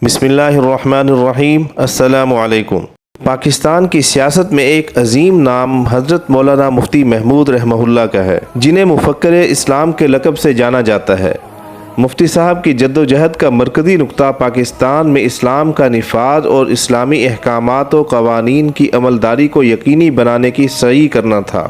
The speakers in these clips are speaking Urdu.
بسم اللہ الرحمن الرحیم۔ السلام علیکم۔ پاکستان کی سیاست میں ایک عظیم نام حضرت مولانا مفتی محمود رحمہ اللہ کا ہے، جنہیں مفکر اسلام کے لقب سے جانا جاتا ہے۔ مفتی صاحب کی جدوجہد کا مرکزی نقطہ پاکستان میں اسلام کا نفاذ اور اسلامی احکامات و قوانین کی عملداری کو یقینی بنانے کی سعی کرنا تھا۔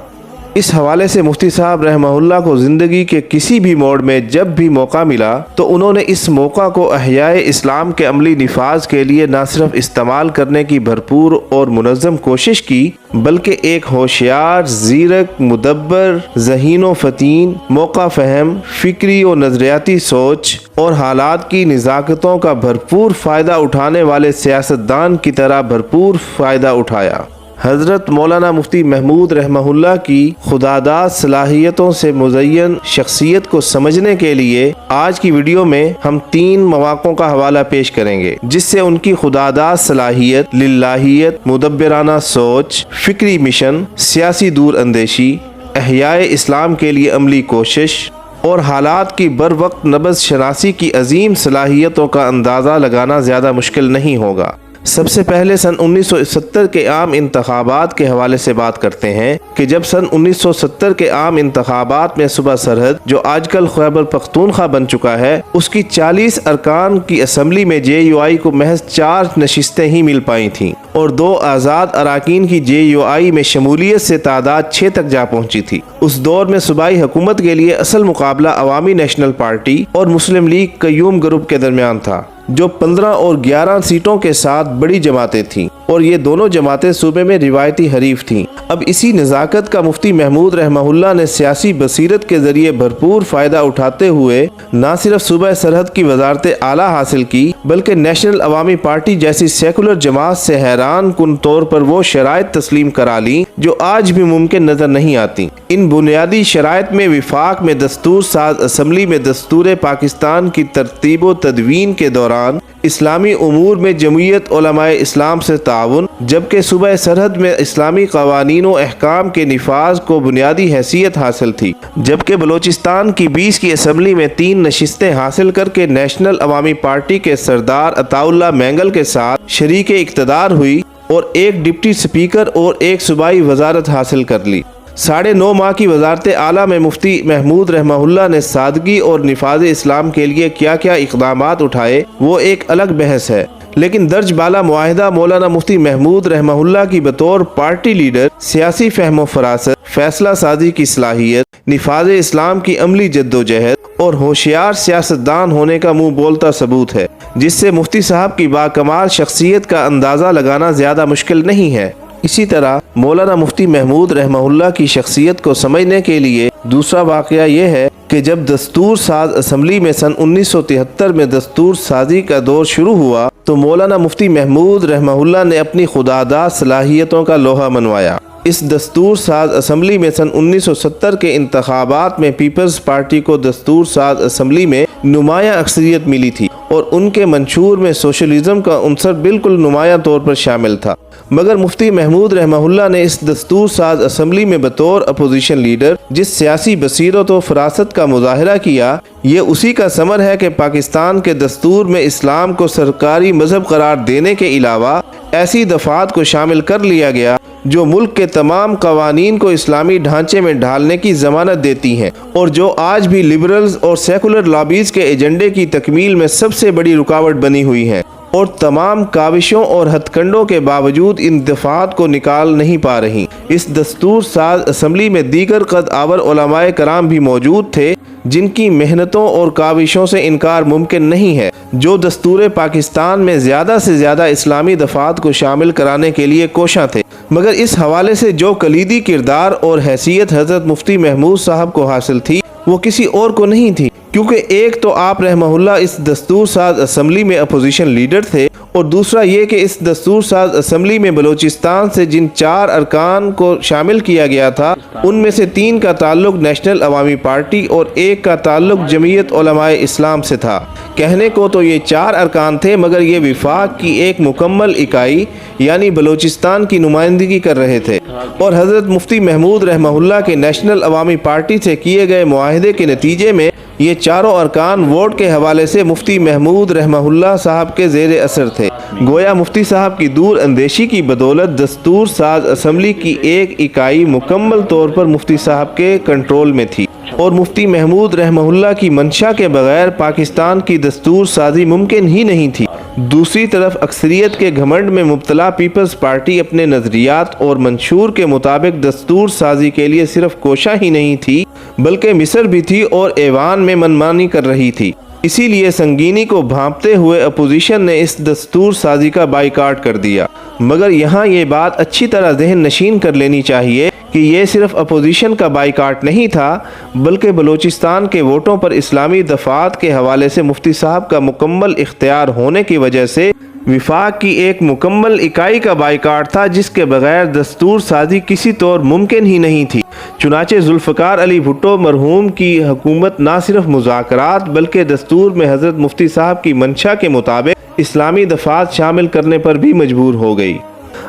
اس حوالے سے مفتی صاحب رحمہ اللہ کو زندگی کے کسی بھی موڑ میں جب بھی موقع ملا تو انہوں نے اس موقع کو احیاء اسلام کے عملی نفاذ کے لیے نہ صرف استعمال کرنے کی بھرپور اور منظم کوشش کی، بلکہ ایک ہوشیار، زیرک، مدبر، ذہین و فطین، موقع فہم، فکری و نظریاتی سوچ اور حالات کی نزاکتوں کا بھرپور فائدہ اٹھانے والے سیاستدان کی طرح بھرپور فائدہ اٹھایا۔ حضرت مولانا مفتی محمود رحمہ اللہ کی خداداد صلاحیتوں سے مزین شخصیت کو سمجھنے کے لیے آج کی ویڈیو میں ہم 3 مواقعوں کا حوالہ پیش کریں گے، جس سے ان کی خداداد صلاحیت، للہیت، مدبرانہ سوچ، فکری مشن، سیاسی دور اندیشی، احیاء اسلام کے لیے عملی کوشش اور حالات کی بر وقت نبض شناسی کی عظیم صلاحیتوں کا اندازہ لگانا زیادہ مشکل نہیں ہوگا۔ سب سے پہلے سن 1970 کے عام انتخابات کے حوالے سے بات کرتے ہیں کہ جب سن 1970 کے عام انتخابات میں صوبہ سرحد، جو آج کل خیبر پختونخوا بن چکا ہے، اس کی 40 ارکان کی اسمبلی میں JUI کو محض 4 نشستیں ہی مل پائی تھیں اور 2 آزاد اراکین کی JUI میں شمولیت سے تعداد 6 تک جا پہنچی تھی۔ اس دور میں صوبائی حکومت کے لیے اصل مقابلہ عوامی نیشنل پارٹی اور مسلم لیگ قیوم گروپ کے درمیان تھا، جو 15 اور 11 سیٹوں کے ساتھ بڑی جماعتیں تھیں، اور یہ دونوں جماعتیں صوبے میں روایتی حریف تھیں۔ اب اسی نزاکت کا مفتی محمود رحمہ اللہ نے سیاسی بصیرت کے ذریعے بھرپور فائدہ اٹھاتے ہوئے نہ صرف صوبہ سرحد کی وزارت اعلیٰ حاصل کی، بلکہ نیشنل عوامی پارٹی جیسی سیکولر جماعت سے حیران کن طور پر وہ شرائط تسلیم کرا لیں جو آج بھی ممکن نظر نہیں آتی۔ ان بنیادی شرائط میں وفاق میں دستور ساز اسمبلی میں دستور پاکستان کی ترتیب و تدوین کے دوران اسلامی امور میں جمعیت علماء اسلام سے تعاون، جبکہ صوبہ سرحد میں اسلامی قوانین و احکام کے نفاذ کو بنیادی حیثیت حاصل تھی، جبکہ بلوچستان کی 20 کی اسمبلی میں 3 نشستیں حاصل کر کے نیشنل عوامی پارٹی کے سردار عطا اللہ مینگل کے ساتھ شریک اقتدار ہوئی اور 1 ڈپٹی سپیکر اور 1 صوبائی وزارت حاصل کر لی۔ 9.5 ماہ کی وزارت اعلیٰ میں مفتی محمود رحمہ اللہ نے سادگی اور نفاذ اسلام کے لیے کیا کیا اقدامات اٹھائے، وہ ایک الگ بحث ہے، لیکن درج بالا معاہدہ مولانا مفتی محمود رحمہ اللہ کی بطور پارٹی لیڈر سیاسی فہم و فراست، فیصلہ سازی کی صلاحیت، نفاذ اسلام کی عملی جدوجہد اور ہوشیار سیاستدان ہونے کا منہ بولتا ثبوت ہے، جس سے مفتی صاحب کی باکمال شخصیت کا اندازہ لگانا زیادہ مشکل نہیں ہے۔ اسی طرح مولانا مفتی محمود رحمہ اللہ کی شخصیت کو سمجھنے کے لیے دوسرا واقعہ یہ ہے کہ جب دستور ساز اسمبلی میں سن 1973 میں دستور سازی کا دور شروع ہوا تو مولانا مفتی محمود رحمہ اللہ نے اپنی خداداد صلاحیتوں کا لوہا منوایا۔ اس دستور ساز اسمبلی میں سن 1970 کے انتخابات میں پیپلز پارٹی کو دستور ساز اسمبلی میں نمایاں اکثریت ملی تھی اور ان کے منشور میں سوشلزم کا عنصر بالکل نمایاں طور پر شامل تھا، مگر مفتی محمود رحمہ اللہ نے اس دستور ساز اسمبلی میں بطور اپوزیشن لیڈر جس سیاسی بصیرت و فراست کا مظاہرہ کیا، یہ اسی کا ثمر ہے کہ پاکستان کے دستور میں اسلام کو سرکاری مذہب قرار دینے کے علاوہ ایسی دفعات کو شامل کر لیا گیا جو ملک کے تمام قوانین کو اسلامی ڈھانچے میں ڈھالنے کی ضمانت دیتی ہیں اور جو آج بھی لبرلز اور سیکولر لابیز کے ایجنڈے کی تکمیل میں سب سے بڑی رکاوٹ بنی ہوئی ہیں اور تمام کاوشوں اور ہتھ کنڈوں کے باوجود ان دفعات کو نکال نہیں پا رہی۔ اس دستور ساز اسمبلی میں دیگر قد آور علماء کرام بھی موجود تھے جن کی محنتوں اور کاوشوں سے انکار ممکن نہیں ہے، جو دستور پاکستان میں زیادہ سے زیادہ اسلامی دفعات کو شامل کرانے کے لیے کوشاں تھے، مگر اس حوالے سے جو کلیدی کردار اور حیثیت حضرت مفتی محمود صاحب کو حاصل تھی وہ کسی اور کو نہیں تھی، کیونکہ ایک تو آپ رحمہ اللہ اس دستور ساز اسمبلی میں اپوزیشن لیڈر تھے اور دوسرا یہ کہ اس دستور ساز اسمبلی میں بلوچستان سے جن 4 ارکان کو شامل کیا گیا تھا ان میں سے 3 کا تعلق نیشنل عوامی پارٹی اور 1 کا تعلق جمعیت علماء اسلام سے تھا۔ کہنے کو تو یہ 4 ارکان تھے، مگر یہ وفاق کی ایک مکمل اکائی یعنی بلوچستان کی نمائندگی کر رہے تھے، اور حضرت مفتی محمود رحمہ اللہ کے نیشنل عوامی پارٹی سے کیے گئے معاہدے کے نتیجے میں یہ چاروں ارکان ووٹ کے حوالے سے مفتی محمود رحمہ اللہ صاحب کے زیر اثر تھے۔ گویا مفتی صاحب کی دور اندیشی کی بدولت دستور ساز اسمبلی کی ایک اکائی مکمل طور پر مفتی صاحب کے کنٹرول میں تھی، اور مفتی محمود رحمہ اللہ کی منشا کے بغیر پاکستان کی دستور سازی ممکن ہی نہیں تھی۔ دوسری طرف اکثریت کے گھمنڈ میں مبتلا پیپلز پارٹی اپنے نظریات اور منشور کے مطابق دستور سازی کے لیے صرف کوشاں ہی نہیں تھی بلکہ مصر بھی تھی اور ایوان میں منمانی کر رہی تھی۔ اسی لیے سنگینی کو بھانپتے ہوئے اپوزیشن نے اس دستور سازی کا بائیکاٹ کر دیا۔ مگر یہاں یہ بات اچھی طرح ذہن نشین کر لینی چاہیے کہ یہ صرف اپوزیشن کا بائیکاٹ نہیں تھا بلکہ بلوچستان کے ووٹوں پر اسلامی دفعات کے حوالے سے مفتی صاحب کا مکمل اختیار ہونے کی وجہ سے وفاق کی ایک مکمل اکائی کا بائیکاٹ تھا، جس کے بغیر دستور سازی کسی طور ممکن ہی نہیں تھی۔ چنانچہ ذوالفقار علی بھٹو مرحوم کی حکومت نہ صرف مذاکرات بلکہ دستور میں حضرت مفتی صاحب کی منشا کے مطابق اسلامی دفعات شامل کرنے پر بھی مجبور ہو گئی۔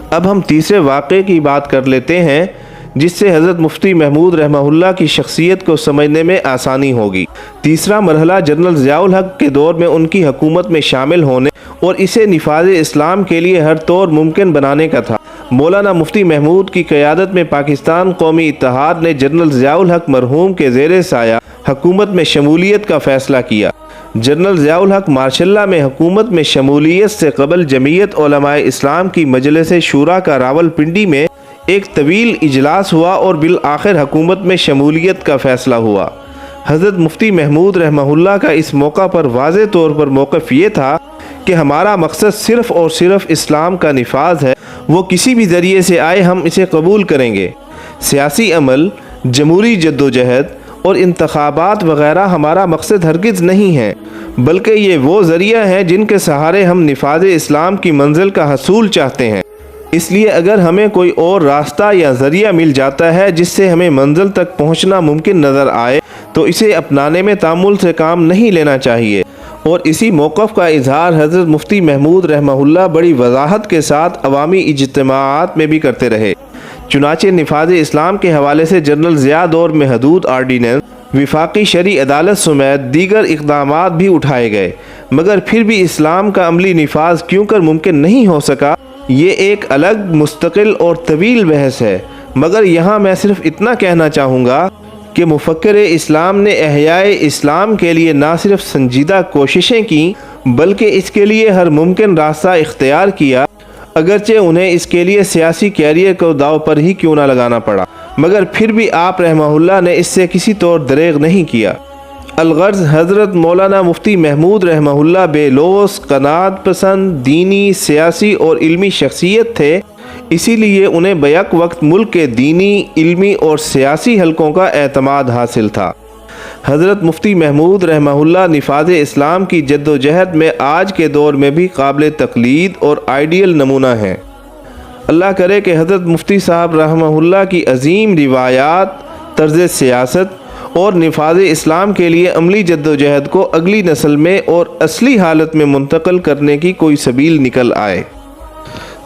اب ہم تیسرے واقعے کی بات کر لیتے ہیں جس سے حضرت مفتی محمود رحمہ اللہ کی شخصیت کو سمجھنے میں آسانی ہوگی۔ تیسرا مرحلہ جنرل ضیاء الحق کے دور میں ان کی حکومت میں شامل ہونے اور اسے نفاذ اسلام کے لیے ہر طور ممکن بنانے کا تھا۔ مولانا مفتی محمود کی قیادت میں پاکستان قومی اتحاد نے جنرل ضیاء الحق مرحوم کے زیر سایہ حکومت میں شمولیت کا فیصلہ کیا۔ جنرل ضیاء الحق ماشاء اللہ میں حکومت میں شمولیت سے قبل جمعیت علماء اسلام کی مجلس شورا کا راولپنڈی میں ایک طویل اجلاس ہوا اور بالآخر حکومت میں شمولیت کا فیصلہ ہوا۔ حضرت مفتی محمود رحمہ اللہ کا اس موقع پر واضح طور پر موقف یہ تھا کہ ہمارا مقصد صرف اور صرف اسلام کا نفاذ ہے، وہ کسی بھی ذریعے سے آئے ہم اسے قبول کریں گے۔ سیاسی عمل، جمہوری جدوجہد اور انتخابات وغیرہ ہمارا مقصد ہرگز نہیں ہے، بلکہ یہ وہ ذریعہ ہیں جن کے سہارے ہم نفاذ اسلام کی منزل کا حصول چاہتے ہیں۔ اس لیے اگر ہمیں کوئی اور راستہ یا ذریعہ مل جاتا ہے جس سے ہمیں منزل تک پہنچنا ممکن نظر آئے تو اسے اپنانے میں تامل سے کام نہیں لینا چاہیے۔ اور اسی موقف کا اظہار حضرت مفتی محمود رحمہ اللہ بڑی وضاحت کے ساتھ عوامی اجتماعات میں بھی کرتے رہے۔ چنانچہ نفاذ اسلام کے حوالے سے جنرل ضیاء دور میں حدود آرڈیننس، وفاقی شرعی عدالت سمیت دیگر اقدامات بھی اٹھائے گئے، مگر پھر بھی اسلام کا عملی نفاذ کیوں کر ممکن نہیں ہو سکا، یہ ایک الگ مستقل اور طویل بحث ہے۔ مگر یہاں میں صرف اتنا کہنا چاہوں گا کہ مفکر اسلام نے احیاء اسلام کے لیے نہ صرف سنجیدہ کوششیں کیں بلکہ اس کے لیے ہر ممکن راستہ اختیار کیا، اگرچہ انہیں اس کے لیے سیاسی کیریئر کو داؤ پر ہی کیوں نہ لگانا پڑا، مگر پھر بھی آپ رحمہ اللہ نے اس سے کسی طور دریغ نہیں کیا۔ الغرض حضرت مولانا مفتی محمود رحمہ اللہ بے لوث، قناعت پسند، دینی، سیاسی اور علمی شخصیت تھے، اسی لیے انہیں بیک وقت ملک کے دینی، علمی اور سیاسی حلقوں کا اعتماد حاصل تھا۔ حضرت مفتی محمود رحمہ اللہ نفاذ اسلام کی جد و جہد میں آج کے دور میں بھی قابل تقلید اور آئیڈیل نمونہ ہیں۔ اللہ کرے کہ حضرت مفتی صاحب رحمہ اللہ کی عظیم روایات، طرز سیاست اور نفاذ اسلام کے لیے عملی جد و جہد کو اگلی نسل میں اور اصلی حالت میں منتقل کرنے کی کوئی سبیل نکل آئے۔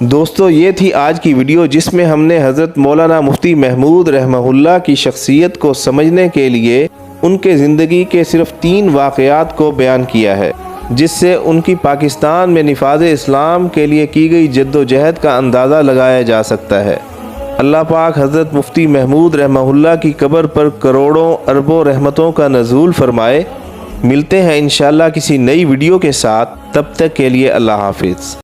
دوستو، یہ تھی آج کی ویڈیو جس میں ہم نے حضرت مولانا مفتی محمود رحمہ اللہ کی شخصیت کو سمجھنے کے لیے ان کے زندگی کے صرف 3 واقعات کو بیان کیا ہے، جس سے ان کی پاکستان میں نفاذ اسلام کے لیے کی گئی جد و جہد کا اندازہ لگایا جا سکتا ہے۔ اللہ پاک حضرت مفتی محمود رحمہ اللہ کی قبر پر کروڑوں اربوں رحمتوں کا نزول فرمائے۔ ملتے ہیں انشاءاللہ کسی نئی ویڈیو کے ساتھ، تب تک کے لیے اللہ حافظ۔